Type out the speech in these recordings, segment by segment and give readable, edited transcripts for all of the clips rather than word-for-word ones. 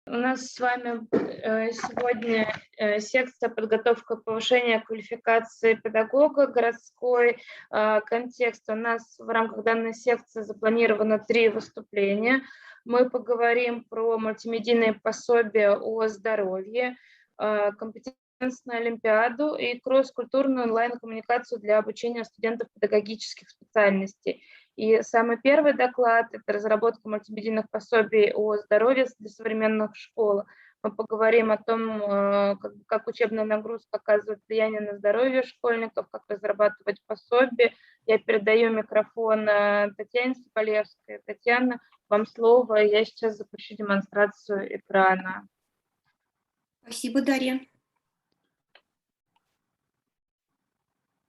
У нас с вами сегодня секция подготовка повышения квалификации педагога, городской контекст. У нас в рамках данной секции запланировано 3 выступления. Мы поговорим про мультимедийные пособия о здоровье, компетентностную олимпиаду и кросс-культурную онлайн-коммуникацию для обучения студентов педагогических специальностей. И самый первый доклад – это разработка мультимедийных пособий о здоровье для современных школ. Мы поговорим о том, как учебная нагрузка оказывает влияние на здоровье школьников, как разрабатывать пособия. Я передаю микрофон Татьяне Соbolевской. Татьяна, вам слово. Я сейчас запущу демонстрацию экрана. Спасибо, Дарья.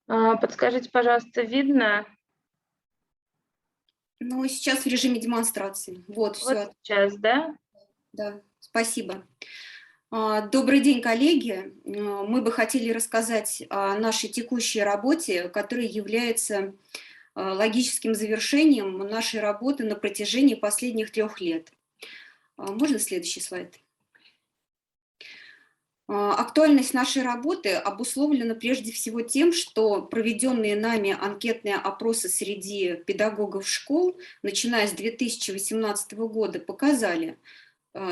Подскажите, пожалуйста, видно? Ну, сейчас в режиме демонстрации. Вот все. Сейчас, да? Да, спасибо. Добрый день, коллеги. Мы бы хотели рассказать о нашей текущей работе, которая является логическим завершением нашей работы на протяжении последних 3 лет. Можно следующий слайд? Актуальность нашей работы обусловлена прежде всего тем, что проведенные нами анкетные опросы среди педагогов школ, начиная с 2018 года, показали,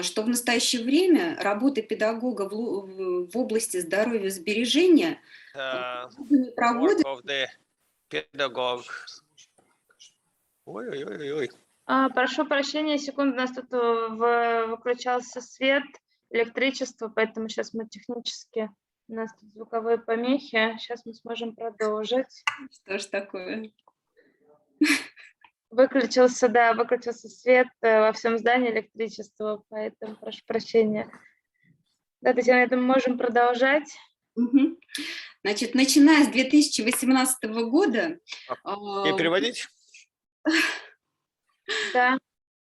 что в настоящее время работа педагога в области здоровья и сбережения не проводит. Прошу прощения, секунду, у нас тут выключался свет, электричество, поэтому сейчас мы технически, у нас тут звуковые помехи, сейчас мы сможем продолжить. Что ж такое? Выключился свет во всем здании, электричество, поэтому прошу прощения. Да, Татьяна, это мы можем продолжать. Угу. Значит, начиная с 2018 года... И переводить? Да.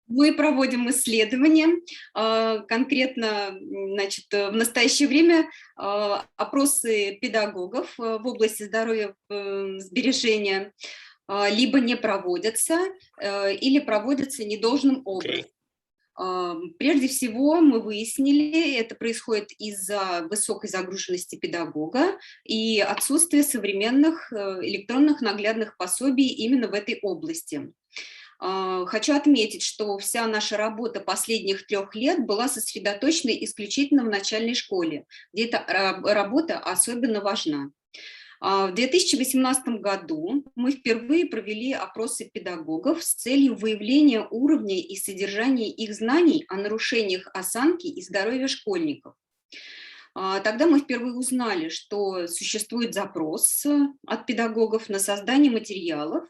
Мы проводим исследования, конкретно, значит, в настоящее время опросы педагогов в области здоровья сбережения либо не проводятся, или проводятся недолжным образом. Прежде всего мы выяснили, это происходит из-за высокой загруженности педагога и отсутствия современных электронных наглядных пособий именно в этой области. Хочу отметить, что вся наша работа последних 3 лет была сосредоточена исключительно в начальной школе, где эта работа особенно важна. В 2018 году мы впервые провели опросы педагогов с целью выявления уровня и содержания их знаний о нарушениях осанки и здоровья школьников. Тогда мы впервые узнали, что существует запрос от педагогов на создание материалов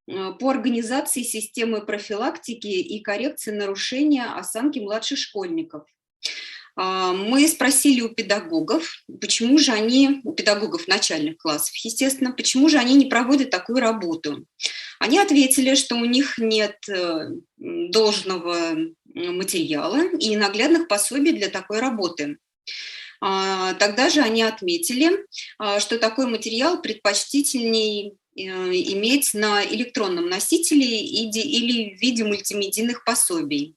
по организации системы профилактики и коррекции нарушения осанки младших школьников. Мы спросили у педагогов, почему же они, у педагогов начальных классов, естественно, почему же они не проводят такую работу. Они ответили, что у них нет должного материала и наглядных пособий для такой работы. Тогда же они отметили, что такой материал предпочтительней иметь на электронном носителе или в виде мультимедийных пособий.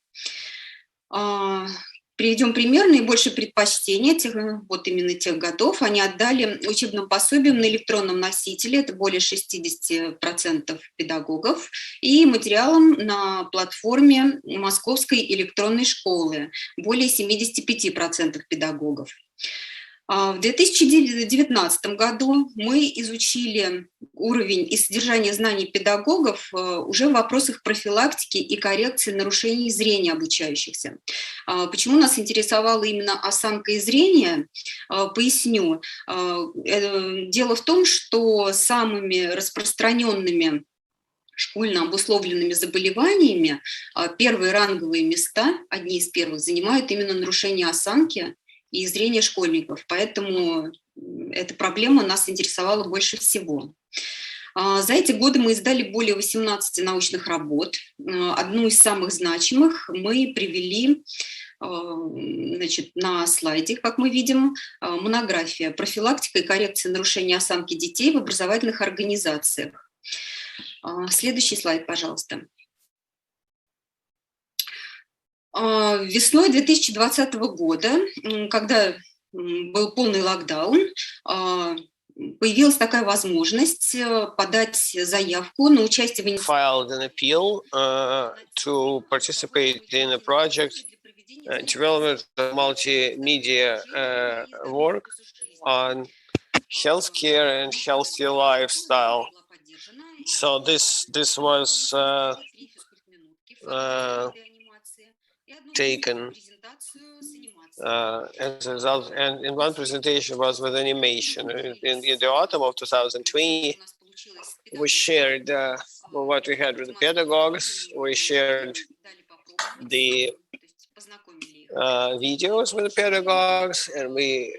Приведем пример. Наибольшее предпочтение вот именно тех годов они отдали учебным пособиям на электронном носителе, это более 60% педагогов, и материалам на платформе Московской электронной школы, более 75% педагогов. В 2019 году мы изучили уровень и содержание знаний педагогов уже в вопросах профилактики и коррекции нарушений зрения обучающихся. Почему нас интересовала именно осанка и зрение? Поясню. Дело в том, что самыми распространенными школьно обусловленными заболеваниями первые ранговые места, одни из первых, занимают именно нарушения осанки и зрение школьников, поэтому эта проблема нас интересовала больше всего. За эти годы мы издали более 18 научных работ. Одну из самых значимых мы привели, значит, на слайде, как мы видим, монография «Профилактика и коррекция нарушений осанки детей в образовательных организациях». Следующий слайд, пожалуйста. Весной 2020 года, когда был полный локдаун, появилась такая возможность подать заявку на участие в инициативе. Filed an appeal to participate in a project development of multimedia work on healthcare and healthy lifestyle. So this was taken as a result, and in one presentation was with animation. In the autumn of 2020, we shared what we had with the pedagogues. We shared the videos with the pedagogues, and we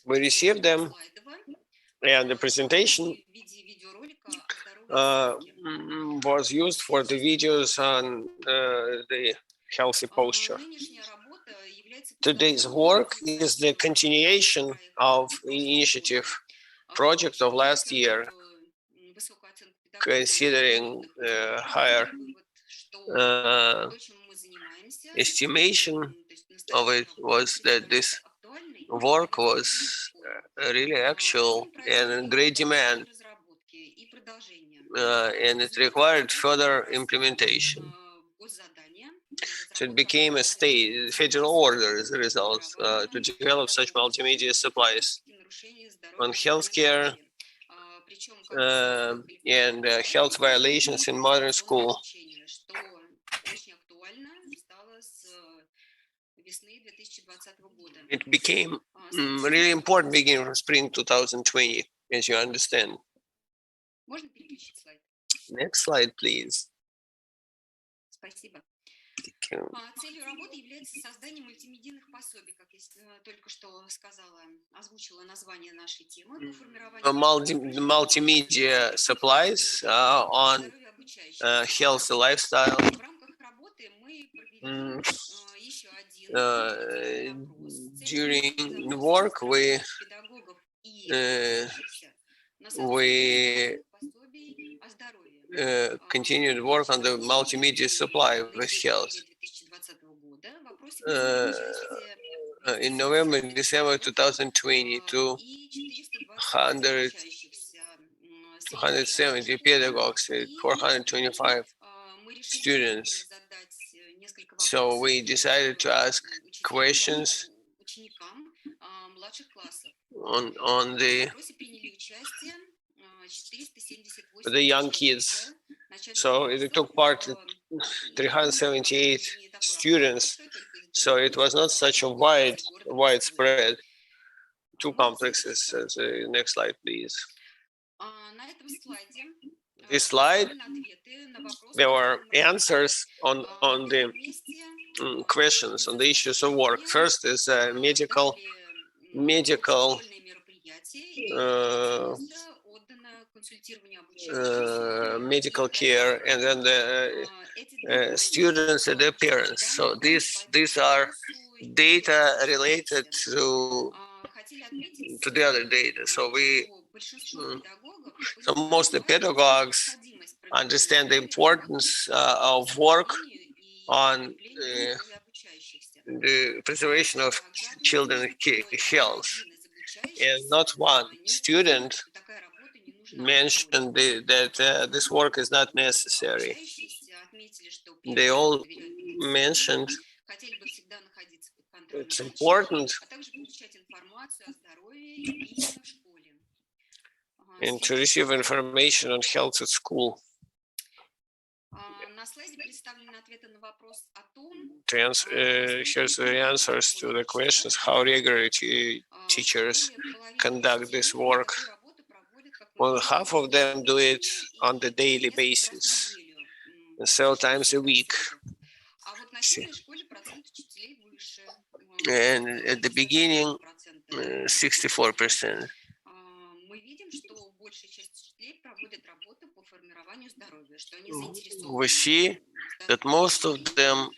received them, and the presentation was used for the videos on the healthy posture. Today's work is the continuation of the initiative project of last year, considering higher estimation of it was that this work was really actual and in great demand, and it required further implementation. So it became a state federal order as a result to develop such multimedia supplies on healthcare and health violations in modern school. It became really important beginning from spring 2020, as you understand. Next slide, please. Целью работы является создание мультимедийных пособий, как я только что сказала, озвучила название нашей темы по формированию multimedia supplies on healthy lifestyle. В рамках работы мы провели еще один during work we continued work on the multimedia supply with health. In November and December 2020, 270 pedagogues, 425 students. So we decided to ask questions on the young kids. So it took part 378 students. So it was not such a widespread. Two complexes. Next slide, please. This slide, there were answers on the questions on the issues of work. First is medical care, and then the students and their parents. So these are data related to the other data. So most of the pedagogues understand the importance of work on the preservation of children's health, and not one student mentioned that this work is not necessary. They all mentioned it's important and to receive information on health at school. Here's the answers to the questions: how regularly teachers conduct this work. Well, half of them do it on the daily basis, and several times a week. And at the beginning, 64%. We see that most of them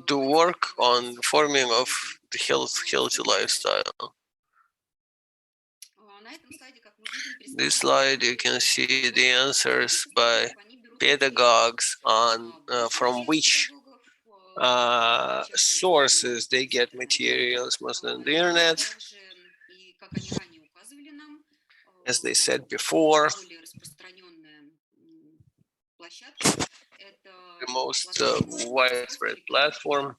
do work on forming of the healthy lifestyle. This slide, you can see the answers by pedagogues on from which sources they get materials, mostly on the internet. As they said before, the most widespread platform,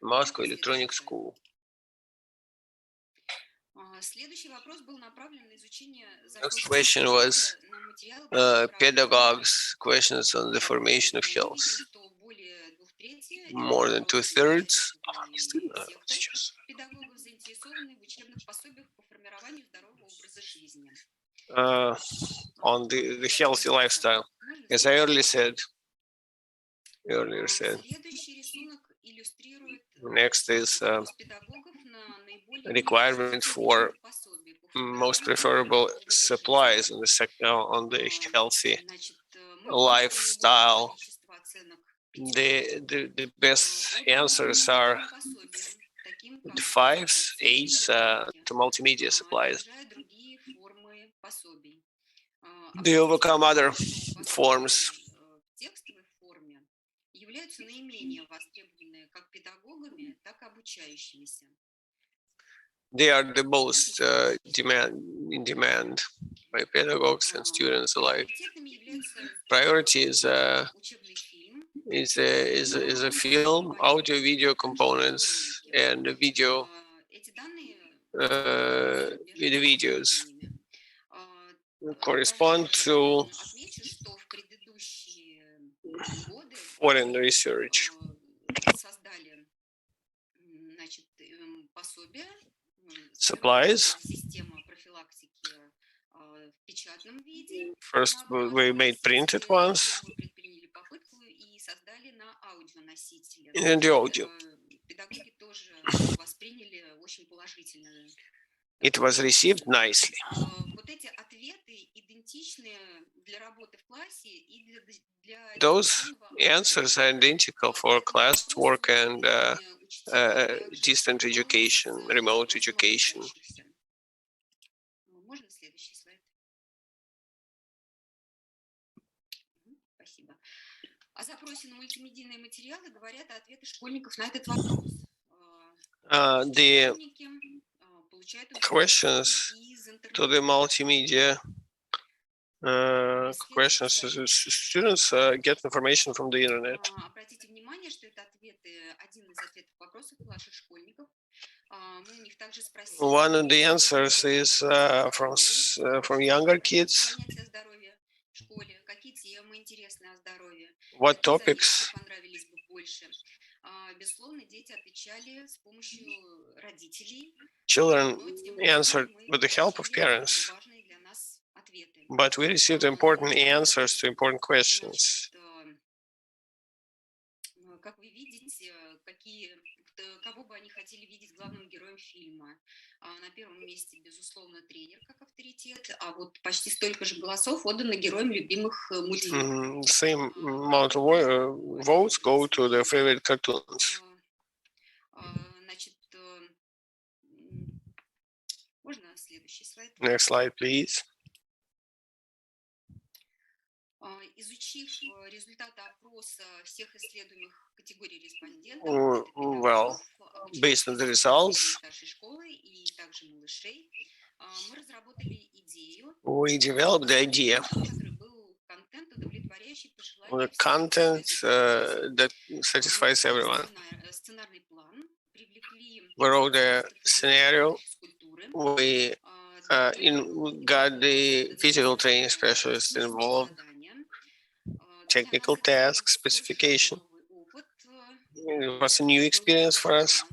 Moscow Electronic School. Next question was pedagogues' questions on the formation of health. More than 2/3. On the healthy lifestyle, as I earlier said. Next is requirement for most preferable supplies on the healthy lifestyle. The best answers are 5s, 8s to multimedia supplies. They overcome other forms. They are the most in demand by pedagogues and students alike. Priority is a film, audio, video components, and video videos correspond to foreign research. Supplies. First, we made printed ones and the audio. It was received nicely. Those answers are identical for classwork and distant education, remote education. The questions to the multimedia questions, students get information from the internet. One of the answers is from younger kids. What topics? Children answered with the help of parents, but we received important answers to important questions. Кого бы они хотели видеть главным героем фильма? На первом месте, безусловно, тренер как авторитет, а вот почти столько же голосов отдано героям любимых мультфильмов. Same amount of votes go to their favorite cartoons. Значит, можно следующий слайд? Next slide, please. Изучив результаты опроса всех исследуемых категорий респондентов, well, based on the results, we developed the idea, the content that satisfies everyone. We wrote a scenario. We got the physical training specialist involved. Technical task specification. It was a new experience for us.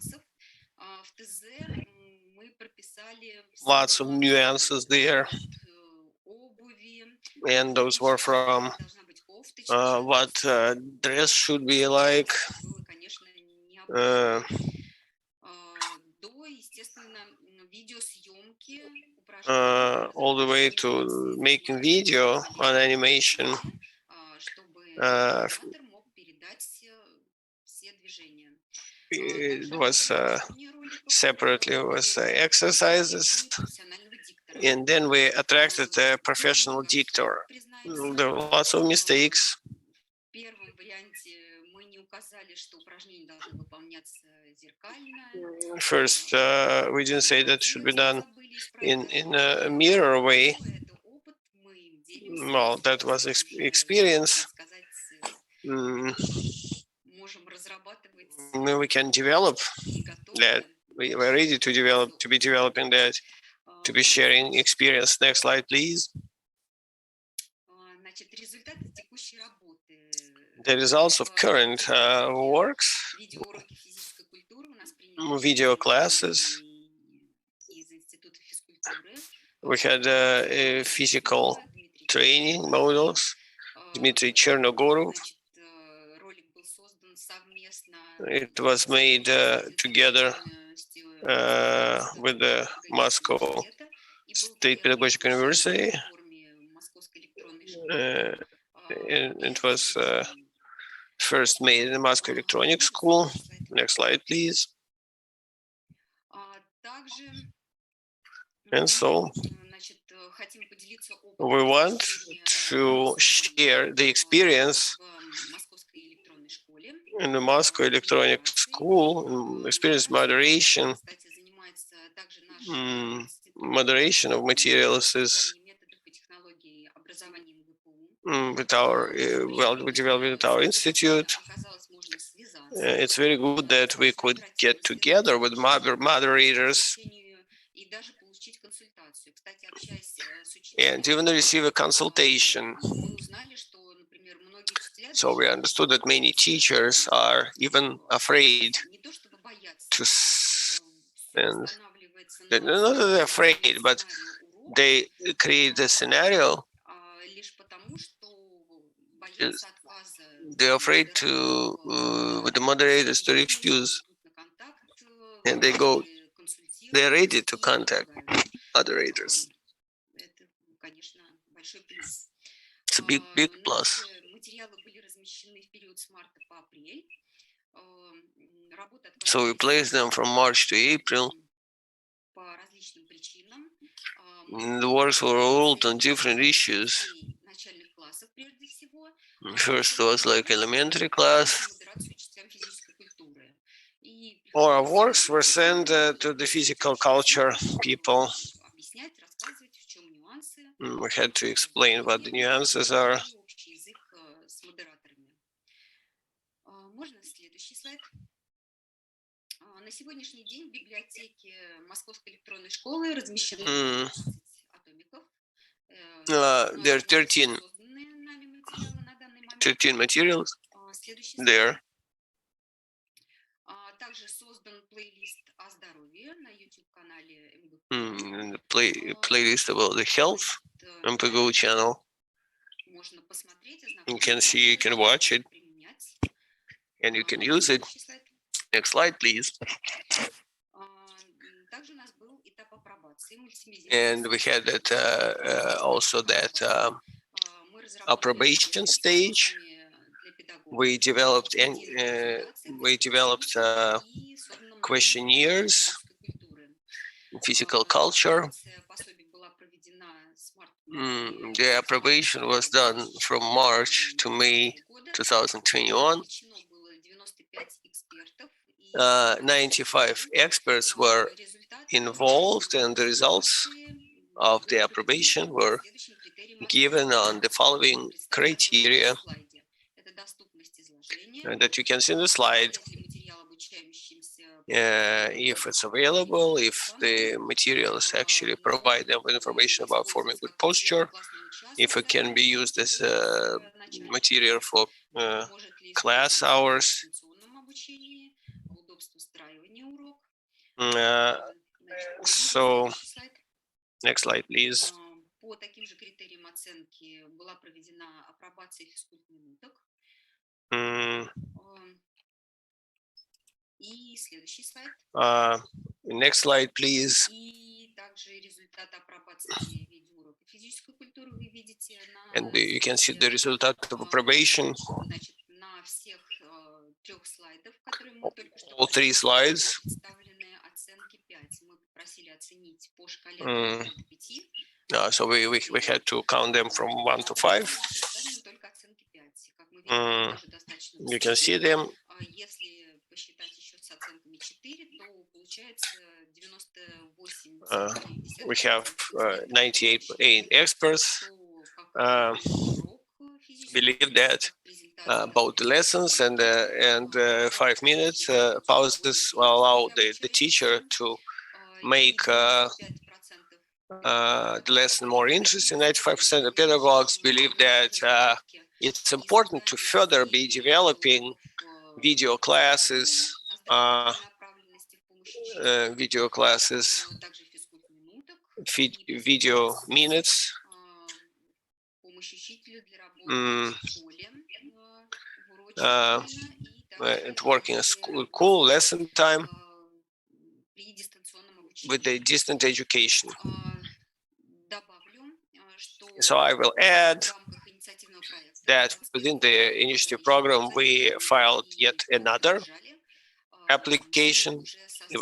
Lots of nuances there. And those were from what dress should be like, all the way to making video on animation. It was separately exercises And then we attracted a professional dictator. There were lots of mistakes. First, we didn't say that should be done in a mirror way. Well, that was experience. We can develop that. We were ready to develop, to be developing that, to be sharing experience. Next slide, please. The results of current works, video classes. We had physical training models. Dmitry Chernogorov. It was made together with the Moscow State Pedagogical University. It was first made in the Moscow Electronics School. Next slide, please. And so we want to share the experience in the Moscow Electronic School, experience moderation. Moderation of materials is with our, we developed with our institute. It's very good that we could get together with moderators and even receive a consultation. So we understood that many teachers are even afraid to spend. Not that they're afraid, but they create a scenario. They're afraid to, with the moderators, to refuse, and they're ready to contact moderators. It's a big plus. So we placed them from March to April. The works were rolled on different issues. First was like elementary class. Our works were sent to the physical culture people. We had to explain what the nuances are. There are 13 materials there. Playlist about the health, МГПУ channel. You can see, you can watch it, and you can use it. Next slide, please. And we had that also that approbation stage. We developed questionnaires in physical culture. The approbation was done from March to May 2021. 95 experts were involved, and the results of the approbation were given on the following criteria that you can see in the slide. If it's available, if the materials actually provide them with information about forming good posture, if it can be used as material for class hours. So, next slide, please. Next slide, please. And you can see the result of approbation. All 3 slides. So we had to count them from 1 to 5. You can see them. We have 98 experts believe that about the lessons and 5 minutes pauses will allow the teacher to make the lesson more interesting. 95% of pedagogues believe that it's important to further be developing video classes, video minutes, and working a school lesson time with the distant education. So I will add that within the initiative program, we filed yet another application. It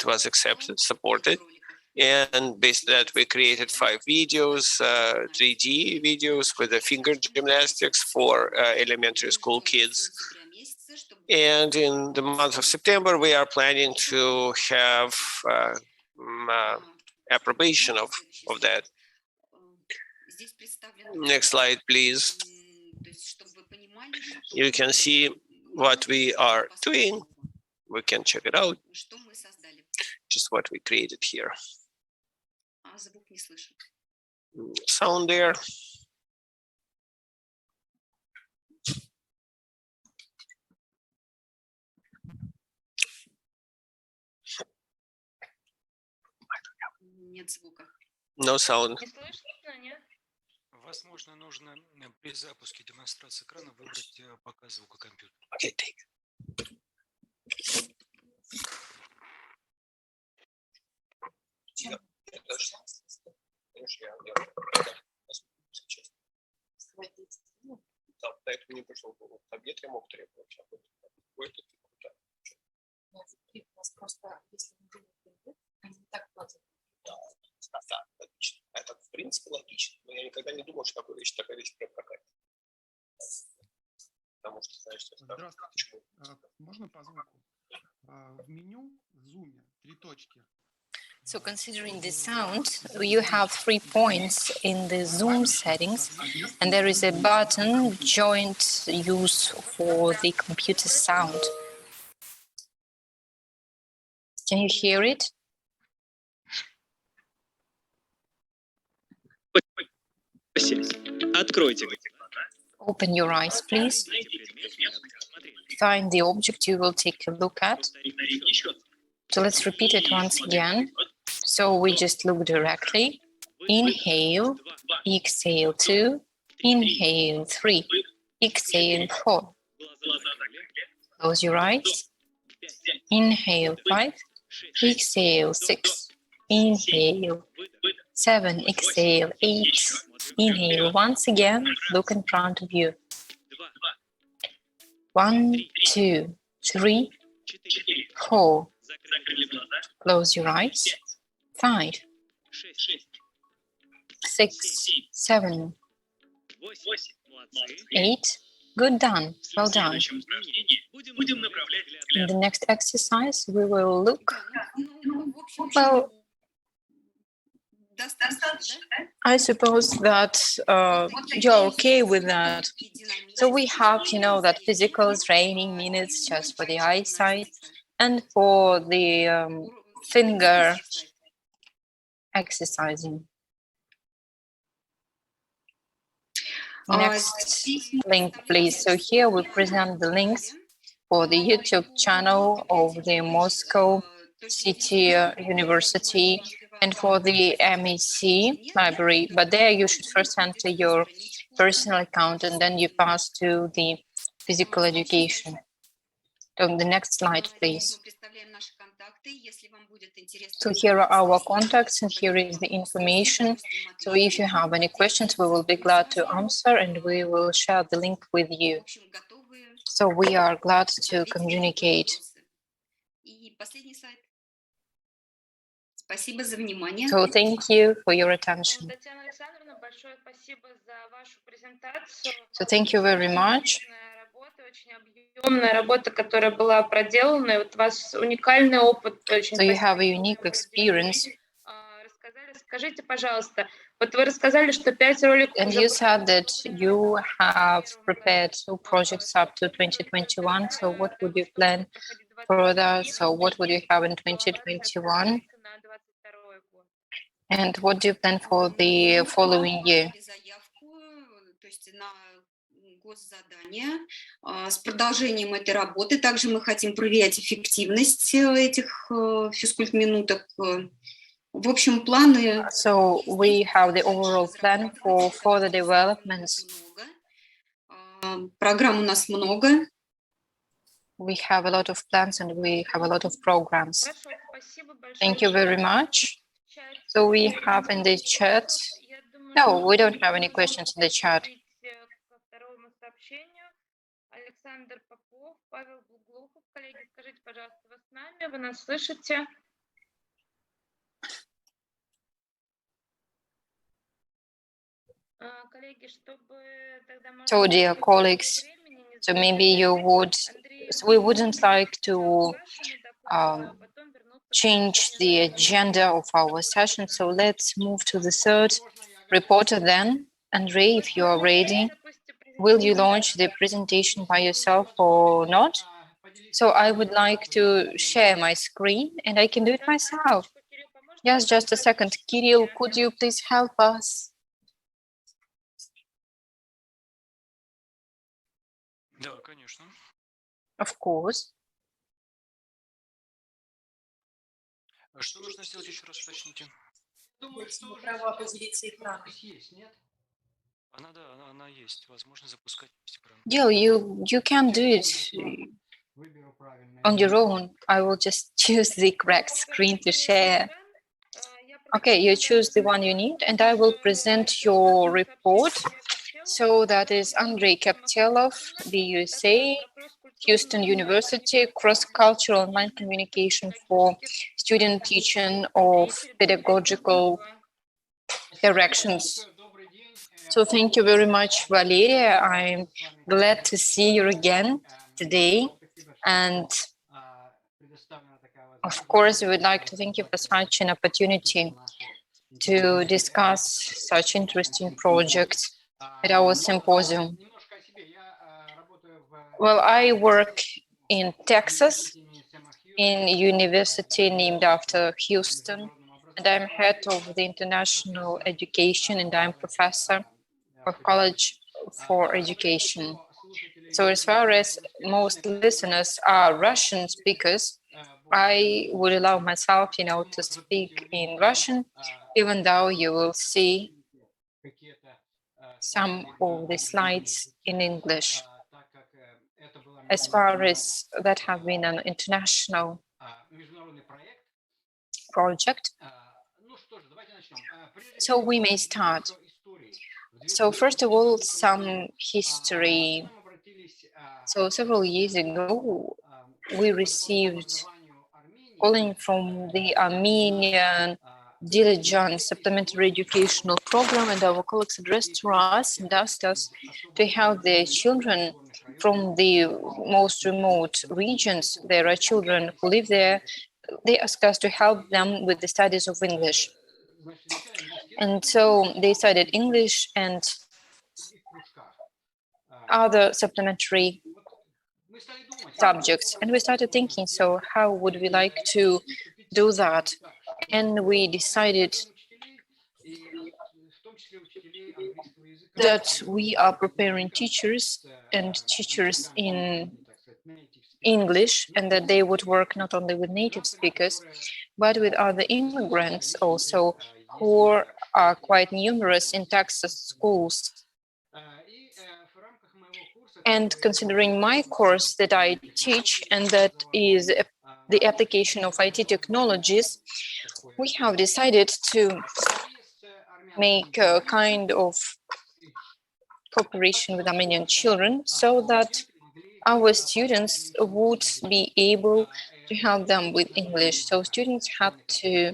was accepted, supported, and based on that, we created 5 videos, 3D videos with the finger gymnastics for elementary school kids. And in the month of September, we are planning to have approbation of that. Next slide, please. You can see what we are doing. We can check it out. Just what we created here. Sound there. No sound. Возможно, нужно при запуске демонстрации экрана выбрать показ звука компьютера. Okay, take it. Поэтому не пришел в обед, я мог требовать. Просто, если мы делаем, они так платят. Да, логично. Это, в принципе, логично. Но я никогда не думал, что такая вещь прокатит. Потому что, знаешь, что здравствуйте. Можно по звуку? В меню в Zoom 3 точки. So considering the sound, you have 3 points in the Zoom settings, and there is a button, joint use for the computer sound. Can you hear it? Open your eyes, please. Find the object you will take a look at. So let's repeat it once again. So we just look directly. Inhale, exhale 2, inhale 3, exhale 4. Close your eyes. Inhale 5, exhale 6, inhale 7, exhale 8, inhale once again, look in front of you. 1, 2, 3, 4. Close your eyes. 5, 6, 7, 8. Good, done. Well done. In the next exercise, we will look. Well, I suppose that you're okay with that. So we have, that physical training minutes just for the eyesight and for the finger exercising. Next link, please. So here we present the links for the YouTube channel of the Moscow City University and for the MEC library. But there you should first enter your personal account and then you pass to the physical education. So the next slide, please. So here are our contacts and here is the information. So if you have any questions, we will be glad to answer and we will share the link with you. So we are glad to communicate. Спасибо за внимание. So thank you for your attention. Татьяна Александровна, большое спасибо за вашу презентацию. So thank you very much. Очень объемная работа, которая была проделана, и вот у вас уникальный опыт. Очень So you have a unique experience. Скажите, пожалуйста, вот вы рассказали, что 5 роликов. And you said that you have prepared 2 projects up to 2021. So what would you plan further? So what would you have in 2021? And what do you plan for the following year? Госзадания с продолжением этой работы. Также мы хотим проверять эффективность этих физкульт-минуток. В общем, планы... So we have the overall plan for further developments. Программ у нас много. We have a lot of plans and we have a lot of programs. Thank you very much. So we have in the chat... No, we don't have any questions in the chat. Александр Попов, Павел Глухов. Коллеги, скажите, пожалуйста, вы с нами? Вы нас слышите? Коллеги, чтобы тогда... So, dear colleagues, so maybe you would... We wouldn't like to change the agenda of our session, so let's move to the third reporter then. Andrey, if you are ready. Will you launch the presentation by yourself or not? So I would like to share my screen and I can do it myself. Yes, just a second. Kirill, could you please help us? Да, конечно. Of course. Что нужно сделать еще раз, уточните? Думаю, что права поделиться экраном. Есть, нет? Она есть. Возможно запускать экран. Yeah, you can do it on your own. I will just choose the correct screen to share. Okay, you choose the one you need, and I will present your report. So that is Andrey Koptelov, the USA, Houston University, cross-cultural online communication for student teaching of pedagogical directions. So thank you very much, Valeria. I'm glad to see you again today. And of course, we would like to thank you for such an opportunity to discuss such interesting projects at our symposium. Well, I work in Texas, in a university named after Houston, and I'm head of the international education, and I'm professor of College for Education. So as far as most listeners are Russian speakers, I would allow myself, to speak in Russian, even though you will see some of the slides in English. As far as that have been an international project. So we may start. So first of all, some history. So several years ago, we received calling from the Armenian Diligent Supplementary Educational Program, and our colleagues addressed to us and asked us to help their children from the most remote regions. There are children who live there. They asked us to help them with the studies of English. And so they studied English and other supplementary subjects. And we started thinking, so how would we like to do that? And we decided that we are preparing teachers and teachers in English, and that they would work not only with native speakers, but with other immigrants also, who are quite numerous in Texas schools. And considering my course that I teach, and that is the application of IT technologies, we have decided to make a kind of cooperation with Armenian children so that our students would be able to help them with English. So students had to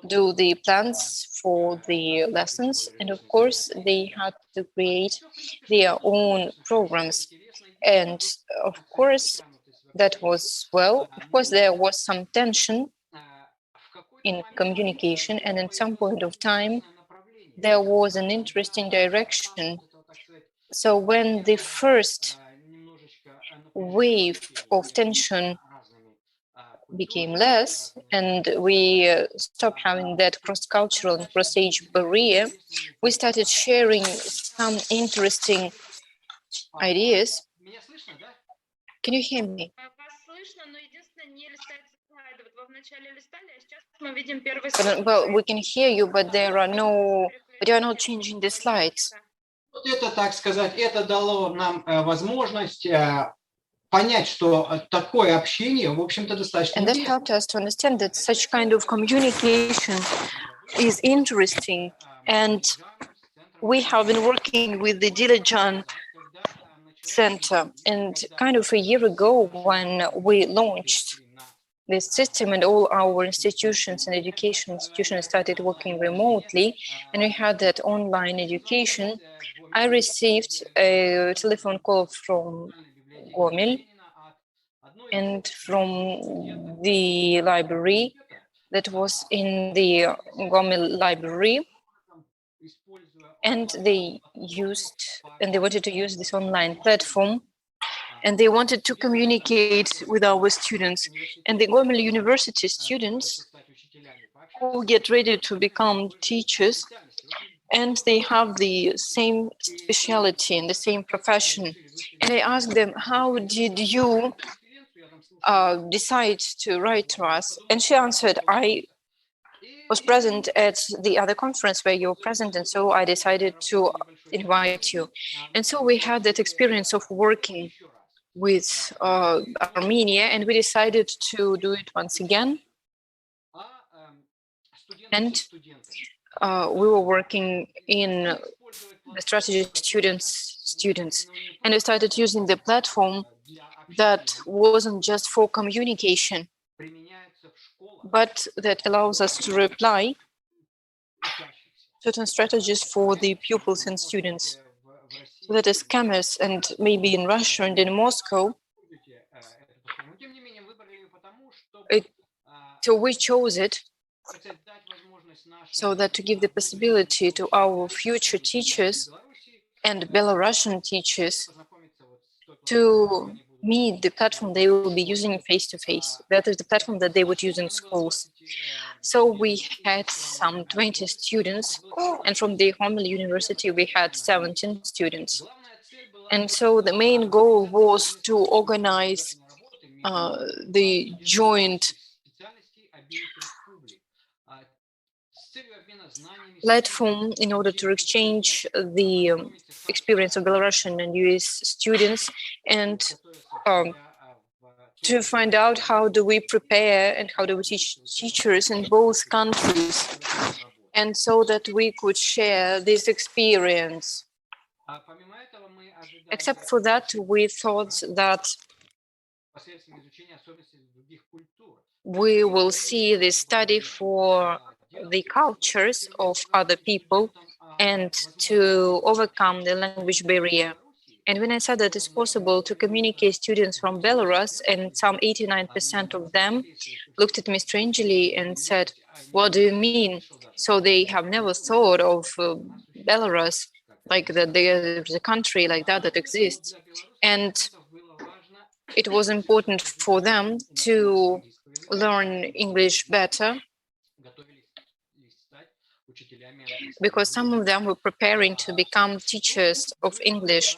do the plans for the lessons, and of course they had to create their own programs. And of course that was, well, of course there was some tension in communication, and at some point of time there was an interesting direction. So when the first wave of tension became less and we stopped having that cross-cultural and cross-age barrier, we started sharing some interesting ideas. Can you hear me? Well, we can hear you, but you are not changing the slides. Это, так сказать, это дало нам возможность понять, что такое общение, в общем-то, достаточно интересно. And that интересно. helped us to understand that such kind of communication is interesting. And we have been working with the Dilijan Center. And kind of a year ago, when we launched this system and all our institutions and education institutions started working remotely, and we had that online education, I received a telephone call from Gomel and from the library that was in the Gomel library, and they wanted to use this online platform, and they wanted to communicate with our students. And the Gomel University students who get ready to become teachers, and they have the same specialty and the same profession. And I asked them, how did you decide to write to us? And she answered, I was present at the other conference where you were present, and so I decided to invite you. And so we had that experience of working with Armenia, and we decided to do it once again. And we were working in the strategy students, and we started using the platform that wasn't just for communication, but that allows us to apply certain strategies for the pupils and students. So that is scammers, and maybe in Russia and in Moscow. So we chose it so that to give the possibility to our future teachers and Belarusian teachers to meet the platform they will be using face-to-face. That is the platform that they would use in schools. So we had some 20 students, and from the Gomel University we had 17 students. And so the main goal was to organize the joint platform in order to exchange the experience of Belarusian and US students, and to find out how do we prepare and how do we teach teachers in both countries, and so that we could share this experience. Except for that, we thought that we will see the study for the cultures of other people and to overcome the language barrier. And when I said that it's possible to communicate students from Belarus, and some 89% of them looked at me strangely and said, what do you mean? So they have never thought of Belarus, like that there's a country like that exists. And it was important for them to learn English better, because some of them were preparing to become teachers of English.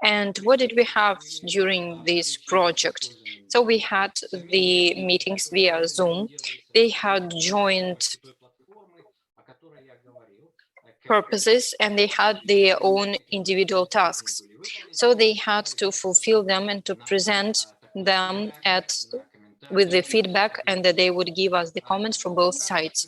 And what did we have during this project? So we had the meetings via Zoom. They had joint purposes and they had their own individual tasks. So they had to fulfill them and to present them with the feedback, and that they would give us the comments from both sides.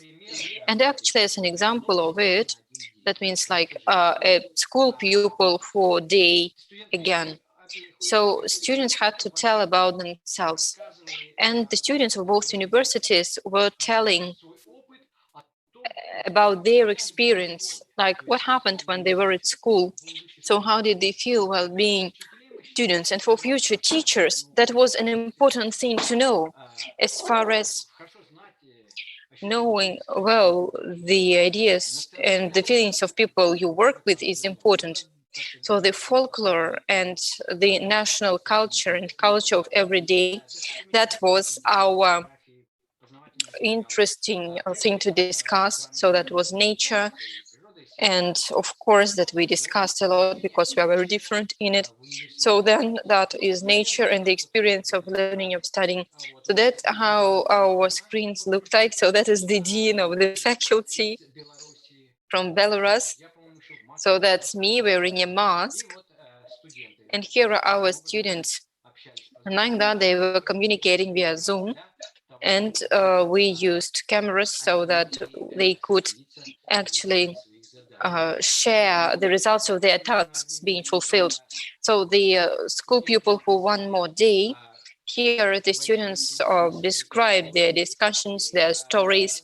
And actually, as an example of it, that means like a school pupil for a day again. So students had to tell about themselves. And the students of both universities were telling about their experience, like what happened when they were at school. So how did they feel while being students? And for future teachers, that was an important thing to know, as far as knowing well the ideas and the feelings of people you work with is important. So the folklore and the national culture and culture of every day, that was our interesting thing to discuss. So that was nature. And of course that we discussed a lot because we are very different in it. So then that is nature and the experience of learning, of studying. So that's how our screens look like. So that is the dean of the faculty from Belarus. So that's me wearing a mask. And here are our students. And like that, they were communicating via Zoom. And we used cameras so that they could actually share the results of their tasks being fulfilled. So the school pupil for one more day, here the students described their discussions, their stories,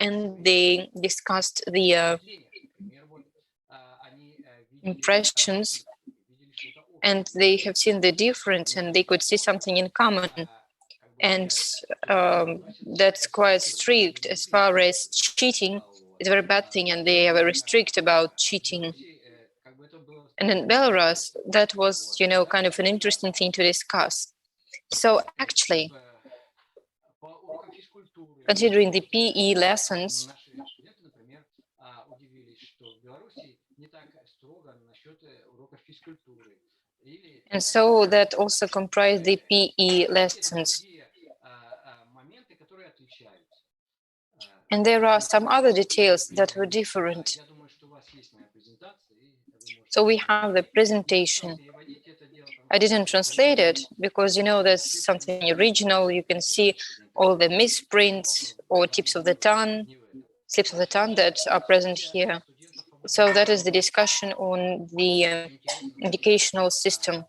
and they discussed the impressions, and they have seen the difference and they could see something in common. And that's quite strict as far as cheating. It's a very bad thing, and they are very strict about cheating. And in Belarus, that was, you know, kind of an interesting thing to discuss. So actually, considering the PE lessons, and so that also comprised the PE lessons. And there are some other details that were different. So we have the presentation. I didn't translate it because, you know, there's something original. You can see all the misprints or tips of the tongue, slips of the tongue that are present here. So that is the discussion on the educational system.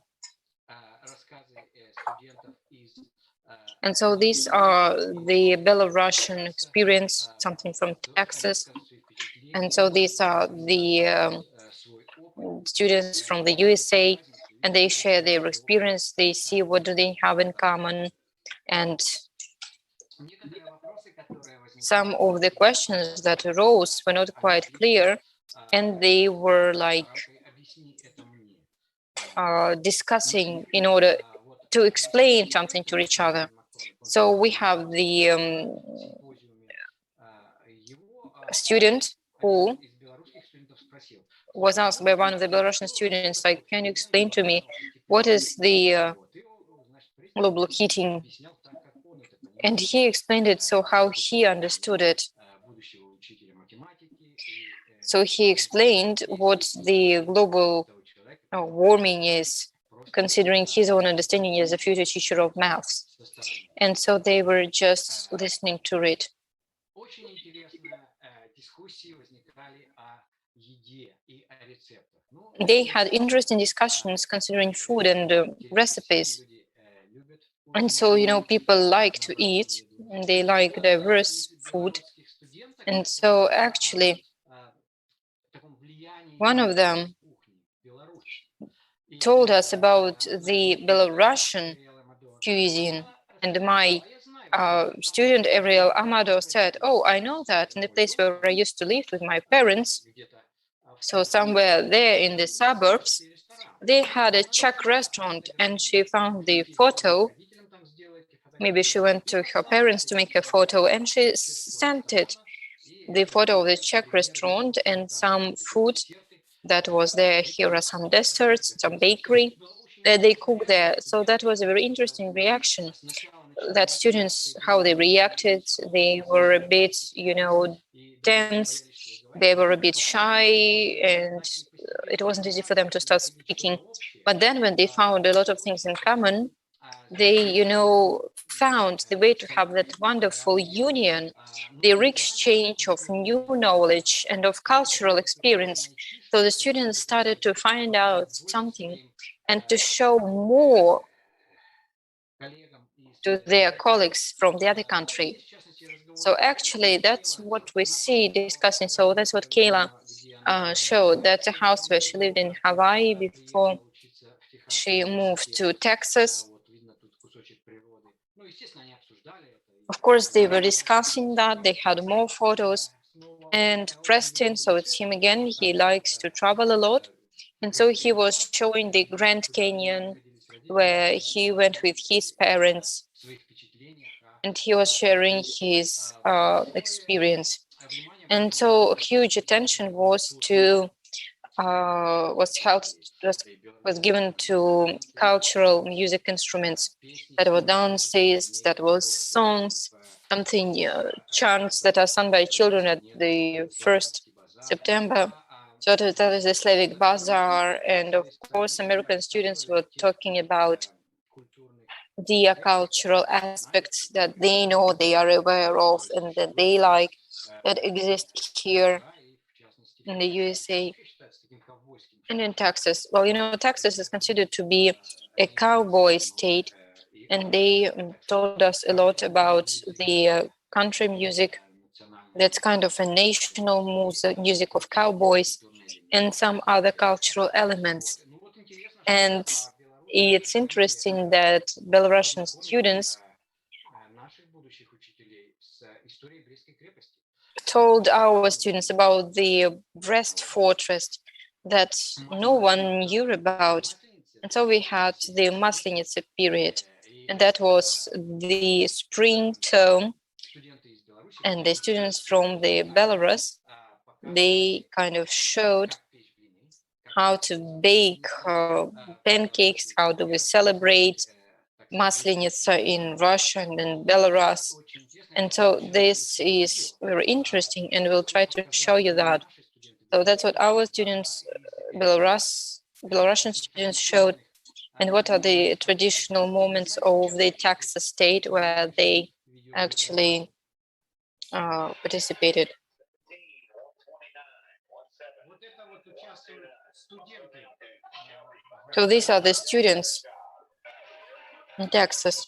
And so these are the Belarusian experience, something from Texas. And so these are the students from the USA, and they share their experience. They see what do they have in common. And some of the questions that arose were not quite clear, and they were like discussing in order to explain something to each other. So we have the student who was asked by one of the Belarusian students, like, can you explain to me what is the global heating? And he explained it so how he understood it. So he explained what the global warming is, considering his own understanding as a future teacher of maths. And so they were just listening to it. They had interesting discussions considering food and recipes. And so, you know, people like to eat, and they like diverse food. And so actually, one of them told us about the Belarusian cuisine, and my student Ariel Amado said, oh, I know that in the place where I used to live with my parents, so somewhere there in the suburbs, they had a Czech restaurant, and she found the photo. Maybe she went to her parents to make a photo, and she sent it, the photo of the Czech restaurant and some food that was there. Here are some desserts, some bakery that they cook there. So that was a very interesting reaction. That students, how they reacted, they were a bit, you know, tense. They were a bit shy, and it wasn't easy for them to start speaking. But then when they found a lot of things in common, they, you know, found the way to have that wonderful union, the exchange of new knowledge and of cultural experience. So the students started to find out something and to show more to their colleagues from the other country. So actually, that's what we see discussing. So that's what Kayla showed. That's a house where she lived in Hawaii before she moved to Texas. Of course, they were discussing that. They had more photos. And Preston, so it's him again, he likes to travel a lot. And so he was showing the Grand Canyon where he went with his parents. And he was sharing his experience. And so huge attention was given to cultural music instruments. That were dances, that was songs, something chants that are sung by children at the 1st September. So that is the Slavic Bazaar, and of course American students were talking about the cultural aspects that they know, they are aware of, and that they like, that exist here in the USA and in Texas. Well, Texas is considered to be a cowboy state, and they told us a lot about the country music. That's kind of a national music of cowboys and some other cultural elements. And it's interesting that Belarusian students told our students about the Brest fortress that no one knew about. And so we had the Maslenitsa period, and that was the spring term. And the students from the Belarus, they kind of showed how to bake pancakes, how do we celebrate Maslenitsa in Russia and in Belarus. And so this is very interesting, and we'll try to show you that. So that's what our students, Belarusian students, showed, and what are the traditional moments of the Texas state where they actually participated. So these are the students in Texas.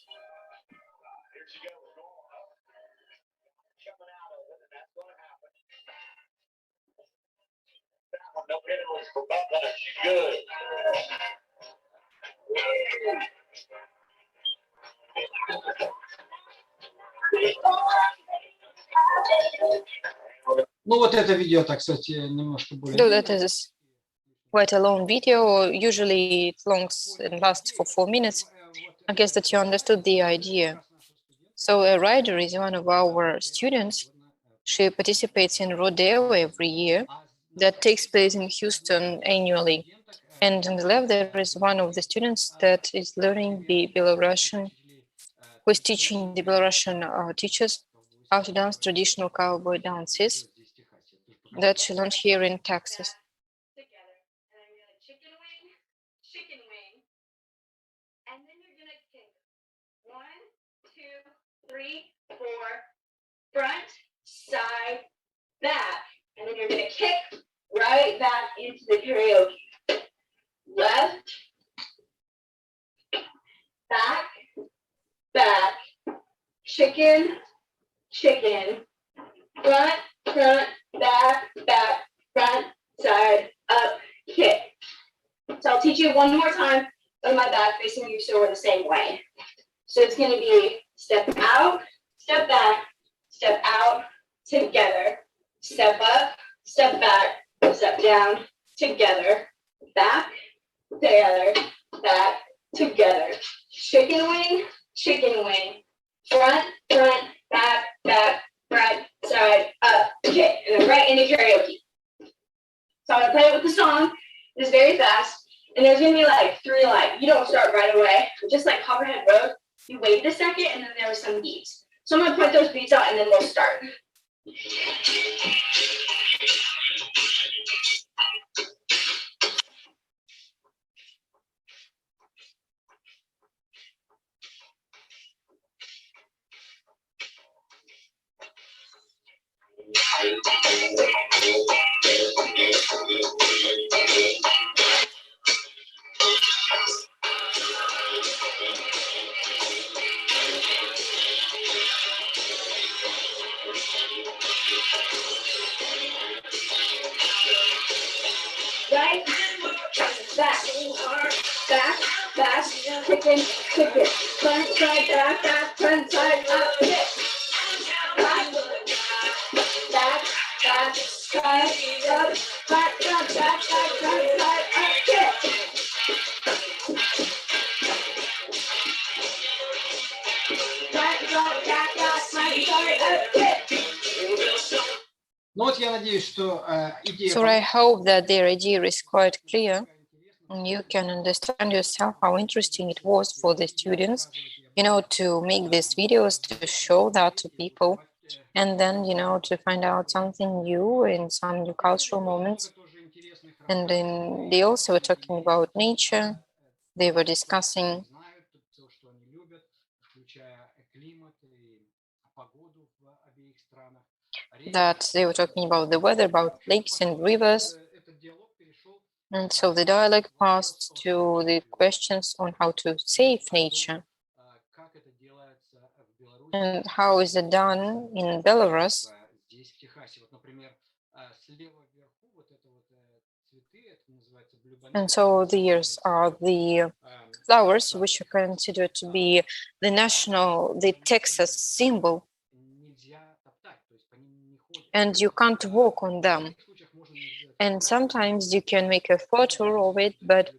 Ну вот это видео, так сказать, немножко более. So that is quite a long video. Usually it lasts for 4 minutes. I guess that you understood the idea. So a rider is one of our students. She participates in rodeo every year that takes place in Houston annually. And on the left, there is one of the students that is learning the Belarusian, who is teaching the Belarusian teachers how to dance traditional cowboy dances that she learned here in Texas. Chicken wing, and then you're gonna kick 1, 2, 3, 4, front, side, back, and then you're gonna kick right back into the karaoke. Left, back, back, chicken, chicken, front, front, back, back, front, side, up, kick. So I'll teach you one more time on my back facing you so we're the same way. So it's going to be step out, step back, step out, together, step up, step back, step down, together, back, together, back, together. Chicken wing, front, front, back, back, front, side, up, kick, and then right into karaoke. So I'm going to play it with the song. It's very fast, and there's gonna be like 3 lines. You don't start right away, just like Copperhead Road. You wait a second, and then there are some beats. So I'm gonna put those beats out, and then we'll start. chicken, chicken, front side, back, front side, up, kick. Back, back, side, up, back, front side, up, kick. Back, front side, up, kick. Ну вот я надеюсь, что идея... So I hope that their idea is quite clear. And you can understand yourself how interesting it was for the students, to make these videos, to show that to people, and then, to find out something new in some new cultural moments. And then they also were talking about nature. They were discussing that they were talking about the weather, about lakes and rivers. And so the dialogue passed to the questions on how to save nature. And how is it done in Belarus? And so these are the flowers, which are considered to be the Texas symbol. And you can't walk on them. And sometimes you can make a photo of it, but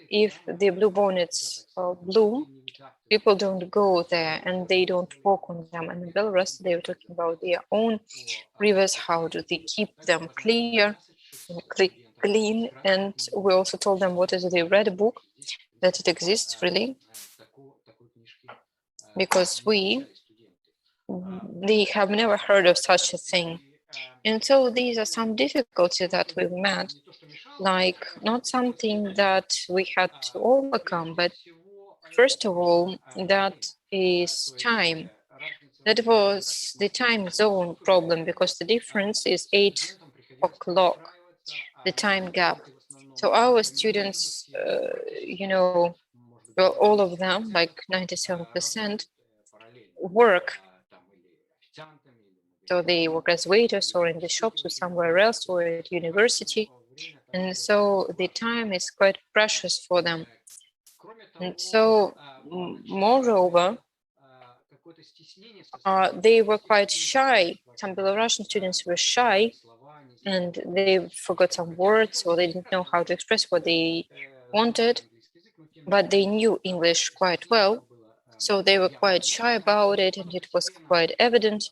if the bluebonnets bloom, people don't go there and they don't walk on them. And in Belarus, they were talking about their own rivers, how do they keep them clear and clean. And we also told them what is the red book, that it exists really, because they have never heard of such a thing. And so these are some difficulties that we've met, like not something that we had to overcome, but first of all, that is time. That was the time zone problem, because the difference is 8 o'clock, the time gap. So our students, well, all of them, like 97%, work. So they work as waiters or in the shops or somewhere else or at university. And so the time is quite precious for them. And so, moreover, they were quite shy. Some Belarusian students were shy and they forgot some words or they didn't know how to express what they wanted, but they knew English quite well. So they were quite shy about it and it was quite evident.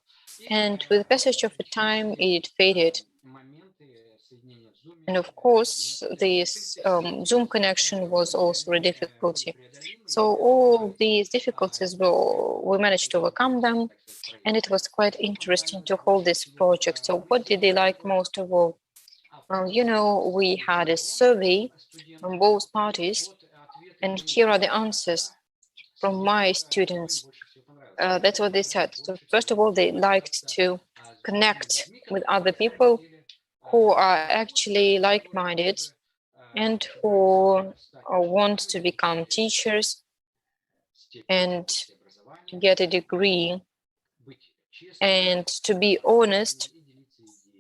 And with the passage of the time, it faded. And of course, this Zoom connection was also a difficulty. So all these difficulties, we managed to overcome them. And it was quite interesting to hold this project. So what did they like most of all? Well, we had a survey from both parties. And here are the answers from my students. That's what they said. So first of all, they liked to connect with other people who are actually like-minded and who want to become teachers and to get a degree and to be honest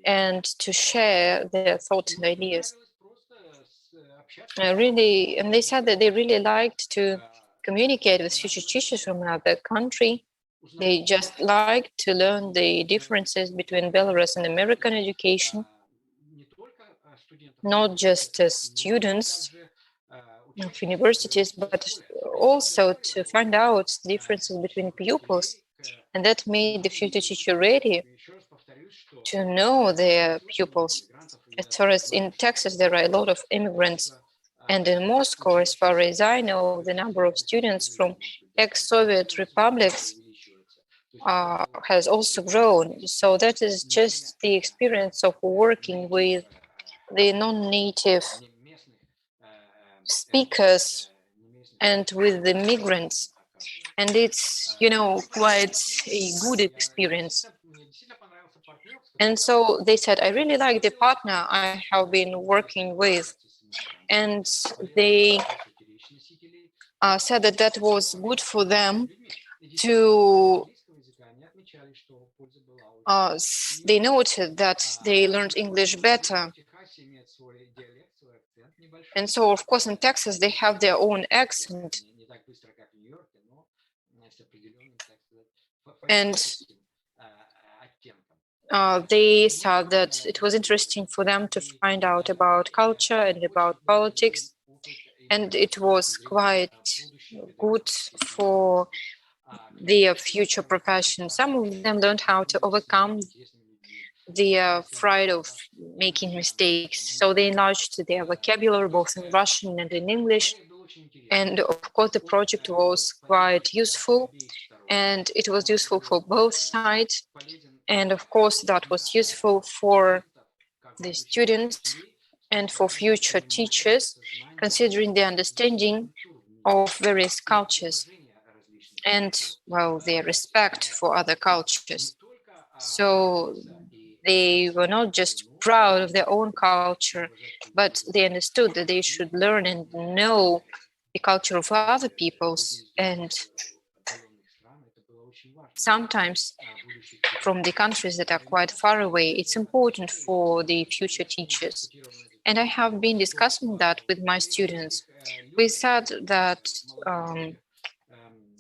and to share their thoughts and ideas. And they said that they really liked to communicate with future teachers from another country. They just like to learn the differences between Belarus and American education, not just as students of universities, but also to find out differences between pupils. And that made the future teacher ready to know their pupils. As far as in Texas, there are a lot of immigrants. And in Moscow, as far as I know, the number of students from ex-Soviet republics has also grown. So that is just the experience of working with the non-native speakers and with the migrants. And it's, quite a good experience. And so they said, I really like the partner I have been working with. And they said that that was good for them to, they noted that they learned English better. And so, of course, in Texas, they have their own accent. And they thought that it was interesting for them to find out about culture and about politics. And it was quite good for their future profession. Some of them learned how to overcome the fright of making mistakes. So they enlarged their vocabulary both in Russian and in English. And of course, the project was quite useful, and it was useful for both sides. And of course, that was useful for the students and for future teachers, considering the understanding of various cultures and, well, their respect for other cultures. So they were not just proud of their own culture, but they understood that they should learn and know the culture of other peoples, and sometimes from the countries that are quite far away. It's important for the future teachers. And I have been discussing that with my students. We said that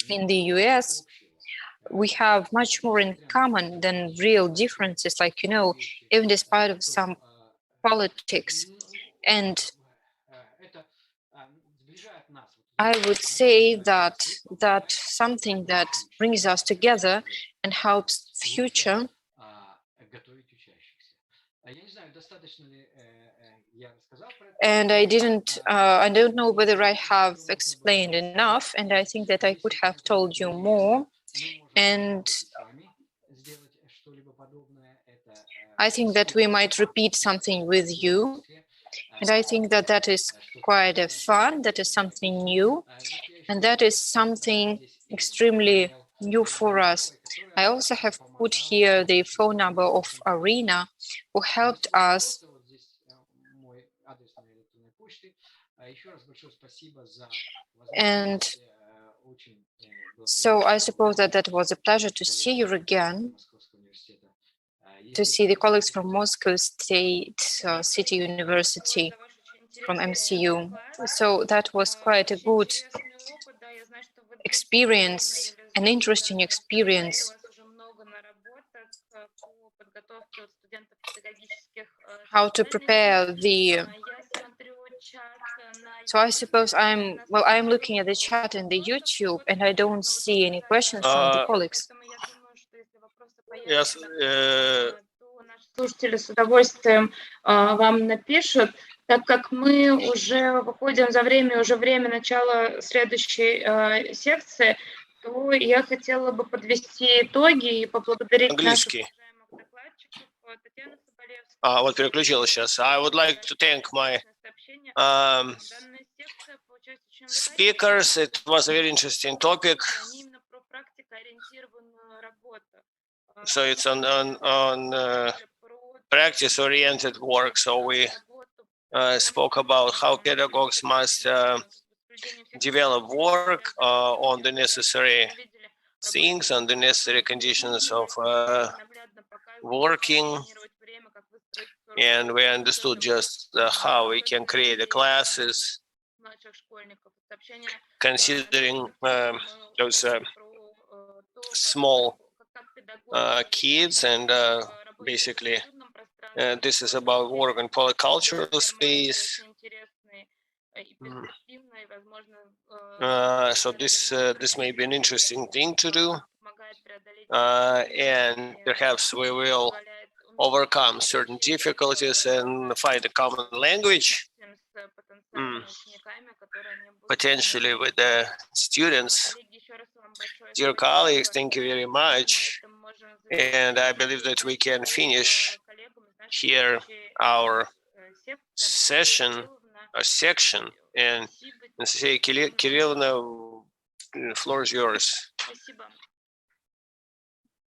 in the US, we have much more in common than real differences, like, you know, even despite of some politics. And I would say that that's something that brings us together and helps future. And I don't know whether I have explained enough, and I think that I could have told you more. And I think that we might repeat something with you. And I think that that is quite a fun, that is something new, and that is something extremely new for us. I also have put here the phone number of Irina, who helped us. And so I suppose that that was a pleasure to see you again, to see the colleagues from Moscow State City University, from MCU. So that was quite a good experience, an interesting experience. How to prepare the. So I suppose I'm looking at the chat in the YouTube, and I don't see any questions from the colleagues. Yes. Слушатели с удовольствием вам напишут. Так как мы уже выходим за время, уже время начала следующей секции, то я хотела бы подвести итоги и поблагодарить наших уважаемых докладчиков. Татьяна Sobolevskaya. Вот переключилась сейчас. I would like to thank my speakers. It was a very interesting topic. So it's on practice-oriented work. So we spoke about how pedagogues must develop work on the necessary things, on the necessary conditions of working. And we understood just how we can create the classes, considering those small kids, and basically this is about work in polycultural space. So this may be an interesting thing to do, and perhaps we will overcome certain difficulties and find a common language, potentially with the students. Dear colleagues, thank you very much. And I believe that we can finish here our session or section. And Anastasia Kirillовna, the floor is yours.